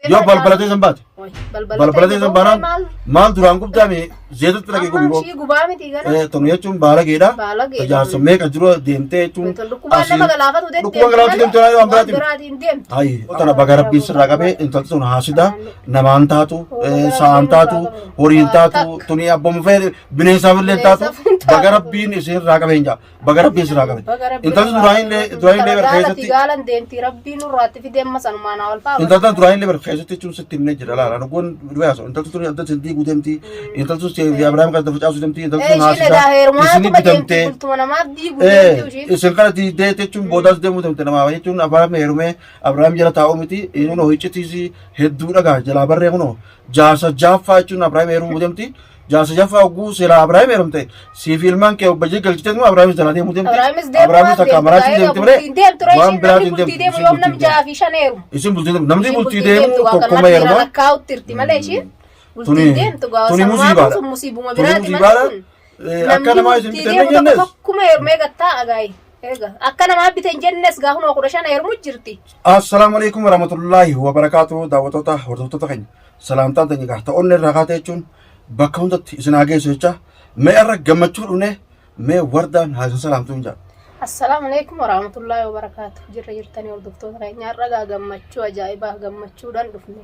Yo balbalate zambat. Balbalate zambanan mal durang kubdami zeetu tirage gubibo. Shi gubami tigana. Tonu yechun bala geda. Tajaarsa meeqa jiru deemtee jechuun dhukkuba galaafatu deemte yoo ambiraati. Ayi tana baga rabbiin sirraa qabee intalti sun haasida namaan taatu sa'aan taatu horiin taatu tuni abbooma fee bineensaaf illee taatu baga rabbiin isirraa qabee hin jaa baga rabbiin sirraa qabee. Intalti duraanillee barkeessatti. Gaalan deemti rabbiin nurraatti fidee masanumaan awal fa'aa. Intalti duraanillee barkeessatti jechuun sitti himnee jira laala nugoon duwaaso intalti tuni adda sintii guutemti intalti sun Abrahaam kan facaasu deemti intalti sun haasida isin bitamtee isin kana diidee jechuun boodaas deemuu deemte namaa jechuun Abrahaam heerumee Abrahaam jala taa'uu miti inni ho'ichitiisi hedduu dhagaa jalaa barree kunoo jaarsa jaaffaa jechuun Abrahaam heerumuu deemti jaarsa jaaffaa hogguu seela Abrahaam heerumte siif ilmaan kee obbajee galchitee immoo Abrahaamis jalaa deemuu deemti Abrahaamis akka maraatti deemti malee waan biraatiin deemti isin bultii namni bultii deemu tokkuma heeruma tuni musiibaadha akka namaa isin bitannee jennes akkuma heerumee gattaa agaayi akka namaa bitan jennes gaafuma 15 heerumuu jirti. Assalaamu alaykum warahmatullaahi wabarakaatuh daawwattoota hordoftoota keenya salaamtaan teenya gaafta onnee irraa kaatee jechuun bakka hundatti isin haa geessu jecha mee irra gammachuu dhufne mee wardaan haa isin salaamtuu hin jaa. Assalaamu alaykum warahmatullaahi wabarakaatuh jirtanii hordoftoota keenya irra gammachuu ajaa'ibaa gammachuudhaan dhufne.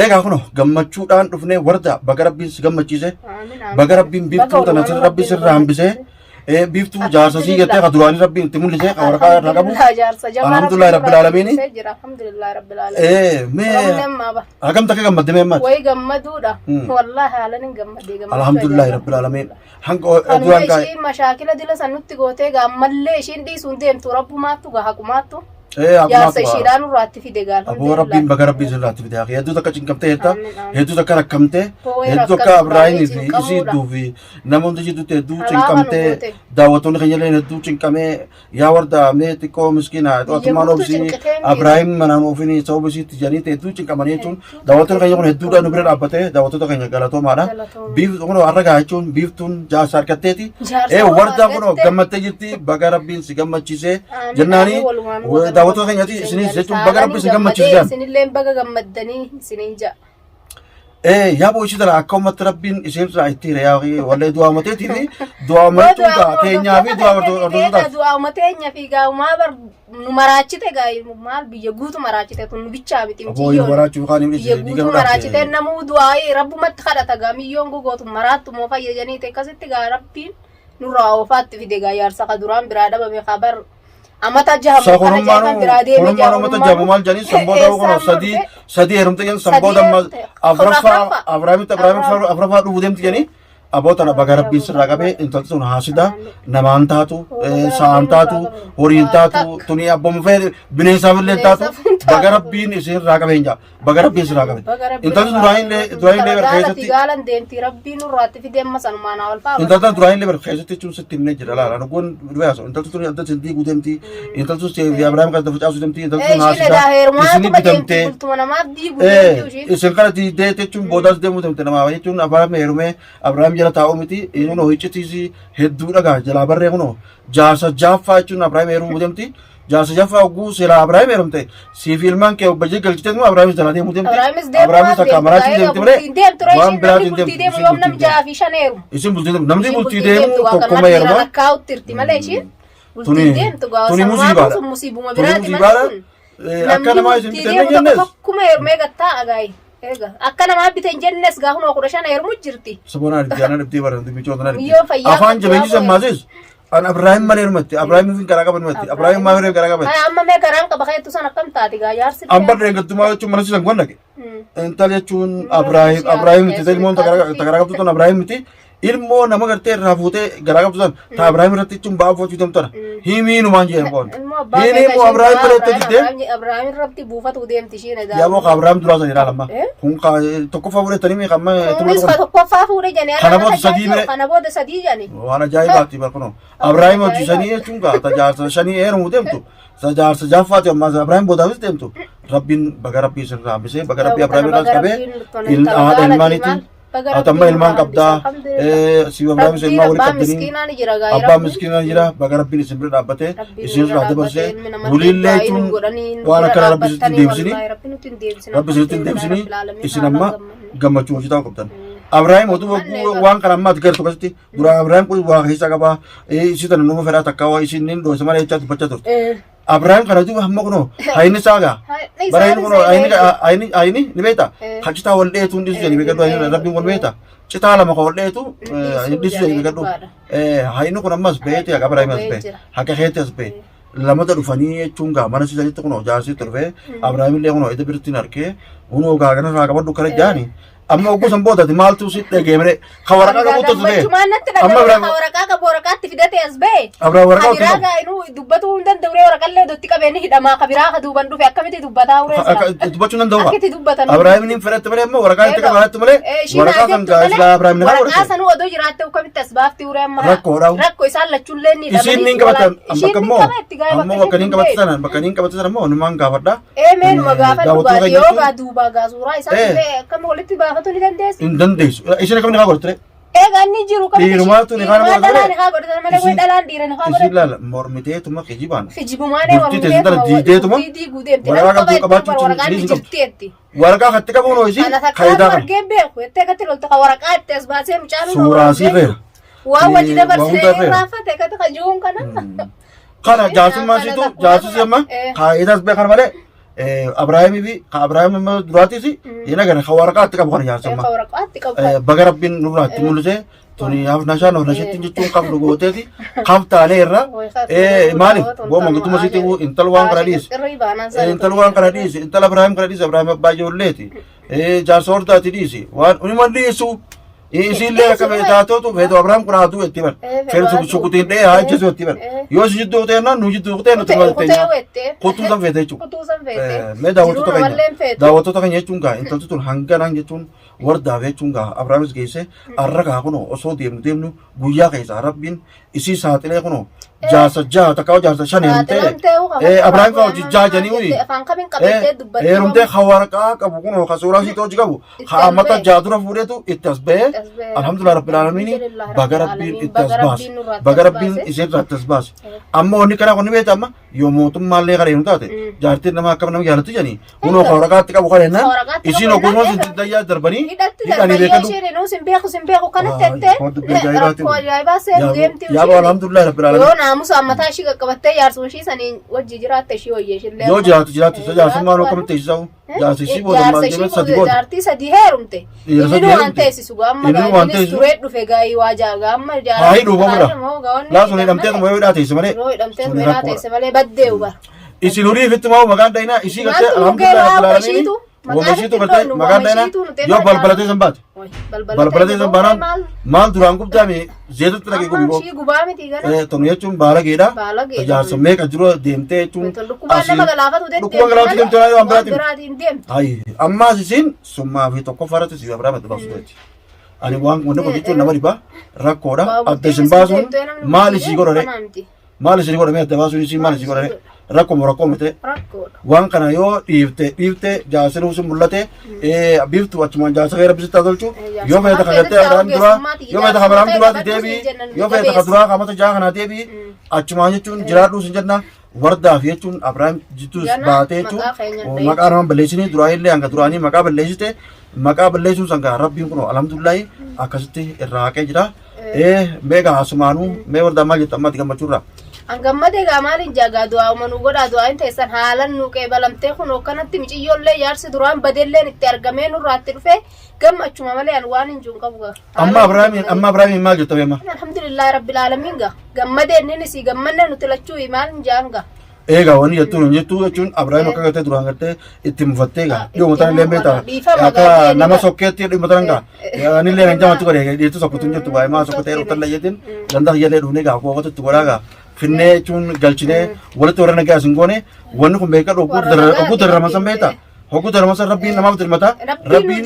Egaa kuno gammachuudhaan dhufne warda baga rabbiin si gammachiise baga rabbiin biiftuu tana sirra rabbii sirraa hambisee biiftuu jaarsa sii jettee ka duraanii rabbiin itti mul'isee ka waraqaa irraa qabu alhamdulillahi rabbil aalamiin mee hagam takka gammadde mee ammaati way gammaduudha wallahi haalan hin gammadee alhamdulillahi rabbil aalamiin hanga duraan kaa mashaakila dila sanutti gootee gaammallee ishiin dhiisuun deemtu rabbumaattu gahaqumaattu yaasa ishiidhaan urraatti fide gaala aboo rabbiin baga rabbiin sirraatti fide hedduu takka cinqamtee jetta hedduu takka rakkamtee hedduu takka Abrahaamii fi isiidduu fi namoonni jidduutti hedduu cinqamtee daawwattoonni keenya illee hedduu cinqamee yaa warda mee xiqqoo miskiina dhootummaan oobsii Abrahaam manaan oofini sababa isiitti janiitti hedduu cinqamanii jechuun daawwattoonni keenya kun hedduudhaan nu bira dhaabbatee daawwattoota keenya galatoomaadha biiftuu kun arragaa jechuun biiftuun jaarsa harkatteeti wardaan kun gammattee jirti baga rabbiin si gammachiisee jennaanii daawwattoota keenyaati isinis jechuun baga rabbi si gammachiisan isinillee baga gammaddanii isiniin ja'a. Yaa boo ishii tana akka ummatti rabbiin isheen irraa itti hira yaa wallee du'aa mateetii fi du'aa uummattuu gaa teenyaa fi du'aa hordoftoota. Du'aa uummateenyaa fi gaa maa nu maraachite gaa maal biyya guutu maraachite tun nu bichaa miti biyya guutu maraachite namuu du'aa rabbumatti kadhata gaa miyyoon gugootu maraattu moo fayyajanii ta'e akkasitti gaa rabbiin nurraa oofaatti fide gaa yaarsa ka duraan biraa dhabame kabar amata jahamu kana jahamu birade me jahamu amata jahamu mal jani samboda kono sadi herumte jan samboda mal afrafa du budem tiyani abotana baga rabbi sirra qabe intalti sun haasida namaan taatu sa'aan taatu horiin taatu tuni abbooma fee bineensaaf illee taatu baga rabbiin isirraa qabe hin jaa baga rabbiin sirraa qabe intalti duraanillee barkeessatti gaalan deemti rabbiin nurraatti fidee masanumaan awal fa'aa intalti duraanillee barkeessatti jechuun sitti himnee jira laala nugoon duwaaso intalti tuni adda sintii guutemti intalti sun Abrahaam kan facaasu deemti intalti sun haasida isin bitamtee isin kana diidee jechuun boodaas deemuu deemte namaa jechuun Abrahaam heerumee Abrahaam jala taa'uu miti inni ho'ichitiisi hedduu dhagaa jalaa barree kunoo jaarsa jaaffaa jechuun Abrahaam heerumuu deemti jaarsa jaaffaa hogguu seela Abrahaam heerumte siif ilmaan kee obbajee galchitee immoo Abrahaamis jalaa deemuu deemti Abrahaamis akka maraatti deemti malee waan biraatiin deemti isin bultii namni bultii deemu tokkuma heeruma tuni musiibaadha akka namaa isin bitannee jennes akkuma heerumee gattaa agaayi akka namaa bitan jennes gaafuma 15 heerumuu jirti. Sabona arjana dhibdee baranti bichoota nari afaan jabeenyi sammaasis an Abrahaam malee rumatti Abrahaam fin garaa qaban matti Abrahaam maa firee garaa qaban amma mee garaan qaba keetu san akkam taati gaa yaarsi amma reegattumaa jechuun mana sisan gondake intal jechuun Abrahaam miti ilmoon tagaraa qabtu tan Abrahaam miti ilmoo nama gartee irraa fuutee garaa qabtu san ta Abrahaam irratti jechuun ba'aa fochuu deemtana himii numaan jeen qoon hini moo Abrahaam malee deemte Abrahaam irratti buufatu deemti ishiin edaa yaa moo Abrahaam duraa san ilaalama kun tokkoffaa fuudhetanii mee kamma tokkoffaa fuudhe janii kana booda sadii janii waan ajaa'ibaatti barkuno Abrahaam hojjisanii jechuun gaa tajaajila shanii heerumuu deemtu jaarsa jaffaati amma Abrahaam boodaafis deemtu rabbiin baga rabbii sirraa hambisee baga rabbii Abrahaam irraa qabee haadha ilmaaniitiin atamma ilmaan qabdaa si Abrahaam isin ilmaa walitti qabdanii abbaa miskiinaa jira baga rabbiin isin bira dhaabbatee isin irraa dabarsee bulillee jechuun waan akkana rabbi isinitti deebisanii rabbi isinitti deebisanii isin amma gammachuu hojjetaa qabdan. Abrahaam oduu waan kana ammaati gartuu akkasitti dura Abrahaam kun waa keessa qabaa isii tana nama fedhaa takkaa waa isin niin dhoose malee jechaa dubbachaa turte. Abrahaam kana duuba hamma kunoo hayni saagaa bara hayni kunoo hayni ni beekta kan citaa wal dheetu hin dhiisu jedhanii beekadhu hayni rabbiin wal beekta citaa lama kan wal dheetu hin dhiisu jedhanii beekadhu hayni kun ammas beete haqa Abrahaam as bee haqa keetti as bee lamata dhufanii jechuun gaa mana siisanitti kunoo jaarsitti dhufee Abrahaam illee kunoo ija birtiin harkee kunoo gaa kana irraa qabadhu kana jaani amma oguu san boodati maaltu si dhageemre ka waraqaa qabuutu ture amma waraqaa qabu waraqaatti fidatee as ba'e Abrahaam waraqaa biraa gaa inuu dubbatuu hin danda'ure waraqallee dotti qabeeni hidhamaa ka biraa ka duuban dhufe akkamitti dubbataa ureessa dubbachuu danda'u akkamitti dubbatan Abrahaam ni fedhatte malee amma waraqaa itti qabaatti malee waraqaa kan gaa isla Abrahaam ni qabu waraqaa sanuu odoo jiraatte akkamitti as baafti ure amma rakkoodha rakkoo isaan lachuullee ni isiin ni qabatan bakka immoo ammoo bakka ni qabatti sana immoo numaan gaafadha meenuma gaafadhu gaa yoo gaa duubaa gaa suuraa isaan akkama walitti baafatu ni dandeessu dandeessu isin kam ni haa godhate eega inni jiru kam dhiirumaatu ni haa godhate malee way dhalaan dhiira ni haa godhate isin laala mormiteetuma kijibaan kijibumaanee diideetuma waraqaa qabaachuu jirteetti waraqaa katti qabuun ho'isin kaayidaa kan beeku ettee katti lolta waraqaa itti as baasee mucaan suuraa sirreera waa wajji dabarsee raafate katti kajuun kana jaarsusi amma kaayidaas beekan malee Abrahaamii fi Abrahaam duraatis ina gara waraqaatti qabu kan jaarsamma baga rabbiin nurraatti mul'ise tuni hafnashaan hafnashetti jechuun qabdu gooteeti qabtaalee irra maaliif gooma gutuma sitti intal waan kana dhiisi intal waan kana dhiisi intal Abrahaam kana dhiisi Abrahaam abbaa ijoolleeti jaarsa hordaati dhiisi waan uniman dhiisu isillee akka taatootu feetu Abrahaam kun haatu itti bar feetu sukutiin dhee haa jesu itti bar yoo si jidduu ta'e nu jidduu ta'e nuti wal ta'e kutuu san feete jechuudha mee daawwattoota keenya jechuun gaa intaltu tun hanganaan jechuun wardaaf jechuun gaa Abrahaamis geesse arra gaa kunoo osoo deemnu guyyaa keessa rabbiin isii saaxilee kunoo jaarsa jaha takkaa jaarsa shan heerumtee Abrahaam kan hojii jaajanii uyi heerumtee waraqaa qabu kunoo ka suuraa siita hojii qabu haa mata jaadura fuudheetu itti as ba'ee alhamdulillah rabbil alamin baga rabbiin itti as baase baga rabbiin isheen irratti as baase amma wanni kana kun beekta amma yoo mootummaallee kana heerum taate jaartiin nama akkam nama jaalatti jedhanii kunoo ka waraqaatti qabu kana jennaan isiin ogummaa sitti dayyaa darbanii hidhanii beekadu yaa alhamdulillah rabbil alamin naamusa ammataa ishii qaqqabattee jaarsuun ishii saniin wajji jiraatte ishii wayyeeshillee yoo jiraatu jaarsummaan akkamitti eessisamu jaarsi ishii booda maal jedhame sadi booda jaartii sadii heerumte inni waan teessisu gaamma gaa'innis turee dhufe gaa'ii waa gaamma haa hidhuu bamudha laasuun hidhamteetuma yoo hidhaa teesse malee yoo hidhamteetuma hidhaa teesse malee baddee uba isin horii ifitti maa maqaan dhayinaa ishii gartee alhamdulillah rabbil alamin Womashitu gartee maqaan dhayinaa yoo balbalatee san baate balbalatee san baanaan maal duraan gubdaame zeetutti dhaqee gubii tonu jechuun baala geedha jaarsa meeqa jiru deemtee jechuun dhukkuba galaafatu deemtee yoo ambiraatiin ammaas isin summaa fi tokko farratti si Abrahaam itti baasuuti ani waan wanda kun jechuun nama dhibaa rakkoodha adda isin baasuun maal isii godhare maal isin godhame adda baasuun isin maal isii godhare rakkoo mite waan kana yoo dhiifte jaarsin sun mul'ate biiftu achumaan jaarsa kee rabbisitti haa tolchu yoo feeta kagartee Abrahaam duraa yoo feeta Abrahaam duraatti deebii yoo feeta ka duraa kamata jaa kanaa deebii achumaan jechuun jiraadhuu sin jenna wardaaf jechuun Abrahaam jittus baatee jechuun maqaa nama balleessinii duraa illee hanga duraanii maqaa balleessite maqaa balleessuun sangaa rabbiin kun alhamdulillahi akkasitti irraa haqee jira meegaa asumaanuu mee wardaa maal jettu ammaatti gammachuurraa Angammade gaamaaliin jaagaa du'aa uumanu godhaa du'aa hin teessan haalan nu qeebalamtee kun akkanatti miciyyoollee jaarsi duraan badeelleen itti argamee nurraatti dhufe gammachuma malee an waan hin jiru qabu. Amma Abrahaamiin maal jettu beema? Alhamdulillahi rabbil aalamiin gaa gammadee inni si gammanne nuti lachuu maal hin jaan gaa. Egaa wanni jettuun jechuun Abrahaam akka gartee duraan gartee itti mufattee gaa dhiyoo mataan illee beektaa akka nama sokkeetti dhiyoo mataan gaa ani illee nan jamatti godhee dhiyeetu sokkutuun jettu baay'ee maa sokkotee dhuftan layyatiin dandaa hiyyalee dhufnee gaa kookota itti godhaa gaa finnee jechuun galchinee walitti warra nagaa isin goone wanni kun beekaa hogguu darramasan beektaa hogguu darramasan rabbiin namaaf dirmata rabbiin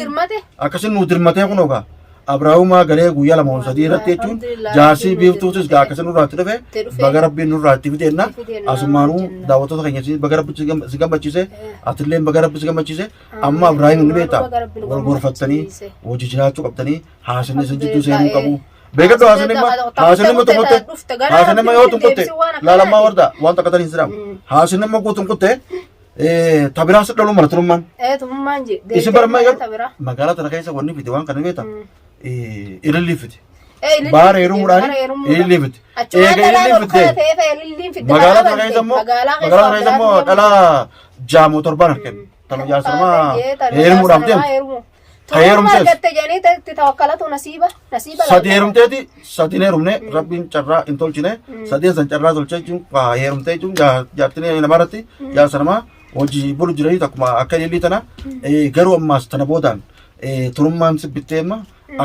akkasin nu dirmatee kunoo gaa Abrahamumaa galee guyyaa lama ol sadii irratti jechuun jaarsii biiftuutis gaa akkasa nurraatti dhufe baga rabbiin nurraatti fideenna asumaanuu daawwattoota keenya baga rabbi si gammachiise atillee baga rabbi si gammachiise amma Abrahaam ni beektaa wal gorfattanii hojii jiraachuu qabdanii haasinni isin jidduu seenuu qabu. Beekadhu haasinimma yoo tunqutte laalamaa warda waan takka tanii siramu haasinimma koo tunqutte tabiraa si dhaluu mala turummaan. Isi barmaa yoo magaalaa tana keessa wanni fite waan kana beektaa ilillii fite. Baara heerumuudhaan ilillii fite. Eega ilillii fite magaalaa tana keessa immoo dhalaa jaamoo torbaan argame. Tanu jaarsamaa heerumuudhaaf deemtu. Heerumtees. Sadi heerumteeti sadi heerumne rabbiin carraa hin tolchine sadeen san carraa tolchee jechuun heerumtee jechuun jaartinee namarratti jaarsa namaa hojii bulu jiranii takkuma akka ilillii tana garuu ammaas tana boodaan turummaan sibbitteemma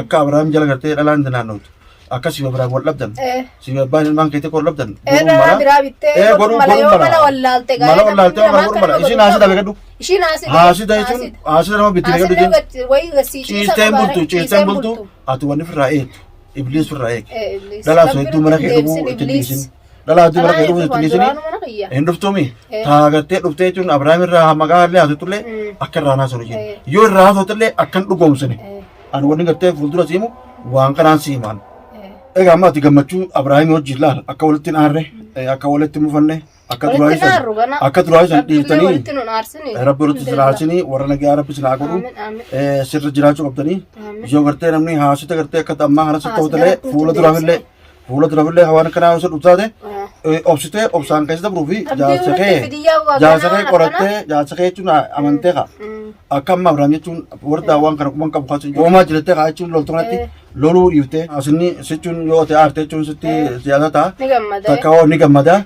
akka Abrahaam jala gartee dhalaan naannootu akka si Abrahaam wal dhabdan si abbaan ilmaan keetii wal dhabdan godhuu mala wallaaltee isiin haasida beekadhu haasida jechuun haasida nama bitti beekadhu ciisteen bultu ati wanni firraa eegdu ibliis firraa eeg dhalaa sun hedduu mana kee dhufuu itti dhiisin dhalaa hedduu mana kee dhufuu itti dhiisini hin dhuftuumi taagartee dhuftee jechuun Abrahaam irraa magaalaa haasotullee akka irraa haasonu jennu yoo irraa haasotullee akkan dhugoomsine ani wanni gartee fuuldura siimu waan kanaan siimaan. Egaa amma ati gammachuu Abrahaam wajjin laal akka walitti aarre akka walitti mufanne akka duraayisan dhiiftanii rabbi walitti sinaarsanii warra nagaa rabbi sinaa godhu sirra jiraachuu qabdanii yoo gartee namni haasita gartee akka ammaa kana sitti ta'utillee fuula duraafillee hawaan kanaa osoo dhuftaate obsitee obsaan keessa dabruu fi jaarsa kee qorattee jaarsa kee jechuun amantee kaa akka amma Abrahaam jechuun warra waan kana kuman qabu kaasuun hoomaa jirettee kaa jechuun loltuu kanatti loluu dhiiftee asinni sichuun yoo ta'e aarte jechuun sitti siyaasa ta'a takka hoo ni gammada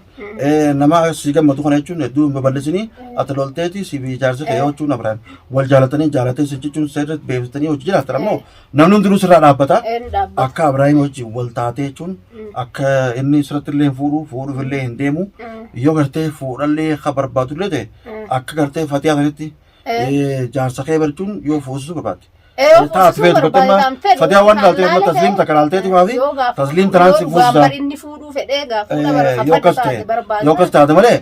nama si gammadu kana jechuun hedduu hin babal'isinii ati lolteeti si jaarsa kee jechuun Abrahaam wal jaalatanii jaalatee si jechuun seerratti beeksisanii hojii jiraatan ammoo namni hundinuu sirraa dhaabbata akka Abrahaam wajjin wal taatee jechuun akka inni sirratti illee fuudhuuf illee hin deemu yoo gartee fuudhallee akka barbaadullee ta'e akka gartee fatiyaa kanatti jaarsa kee barchuun yoo fuusisuu barbaadde. Taat feetu katama fatiyaa waan ilaaltee amma tasliim takka ilaalteeti maafi tasliim tanaan si fuusisaa. Yoo kas taate malee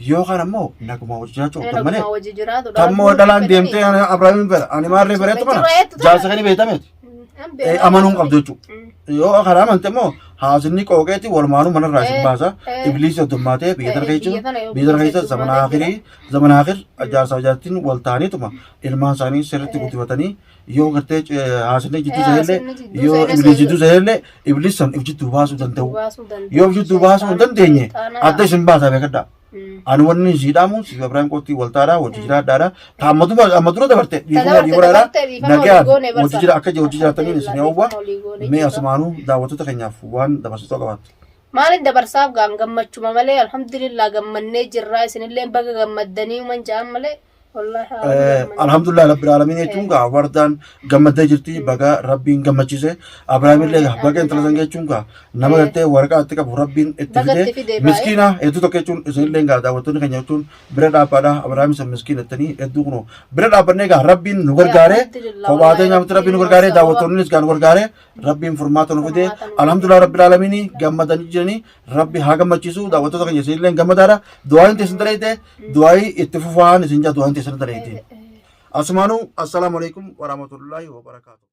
yookaan ammoo naguma hojii jiraachuu qabdan malee tammoo dhalaan deemtee Abrahaamiin bira ani maarree bareetu mana jaarsa kanii beektameeti. Amanuun qabdu jechuudha. Yoo karaa amante immoo haasinni qooqeetti walumaanuu manarraa isin baasa ibliis oddummaatee biyya tana keessa zamana akhir jaarsaa jaartiin wal ta'aniituma ilmaan isaanii sirriitti guddifatanii yoo gartee haasinni jidduu sahillee yoo ibliis jidduu sahillee ibliis san if jidduu baasuu danda'u yoo if jidduu baasuu hin dandeenye adda isin baasaa beekadhaa. Ani wanni siidhaamu si Abrahaam kootti waltaadhaa hojii jiraadhaadha amma dura dabarte dhiifama nagaan hojii jira akka hojii jiraataniin isin hawwa mee asumaanuu daawwattoota keenyaaf waan dabarsitoo qabaattu. Maalin dabarsaaf gammachuma malee alhamdulillah gammannee jirra isinillee baga gammaddanii manjaan malee. Alhamdulillah rabbil alamin jechuun gaa wardaan gammaddee jirti baga rabbiin gammachiise Abrahaamillee baga intala san jechuun gaa nama gartee waraqaa itti qabu rabbiin itti fide miskiina hedduu tokko jechuun isinillee gaa daawwattoonni keenya jechuun bira dhaabbaadha Abrahaam isa miskiina jettanii hedduu kunoo bira dhaabbannee gaa rabbiin nu gargaare kophaatee nyaamatti rabbiin nu gargaare daawwattoonnis gaa nu gargaare rabbiin furmaata nu fide alhamdulillah rabbil alamin gammadanii jiranii rabbi haa gammachiisu daawwattoota keenya isinillee gammadaadha du'aayin teessin tareete du'aayi itti fufaan isin jaa du'aayin teessin tareete. Asmanu, assalamualaikum warahmatullahi wabarakatuh.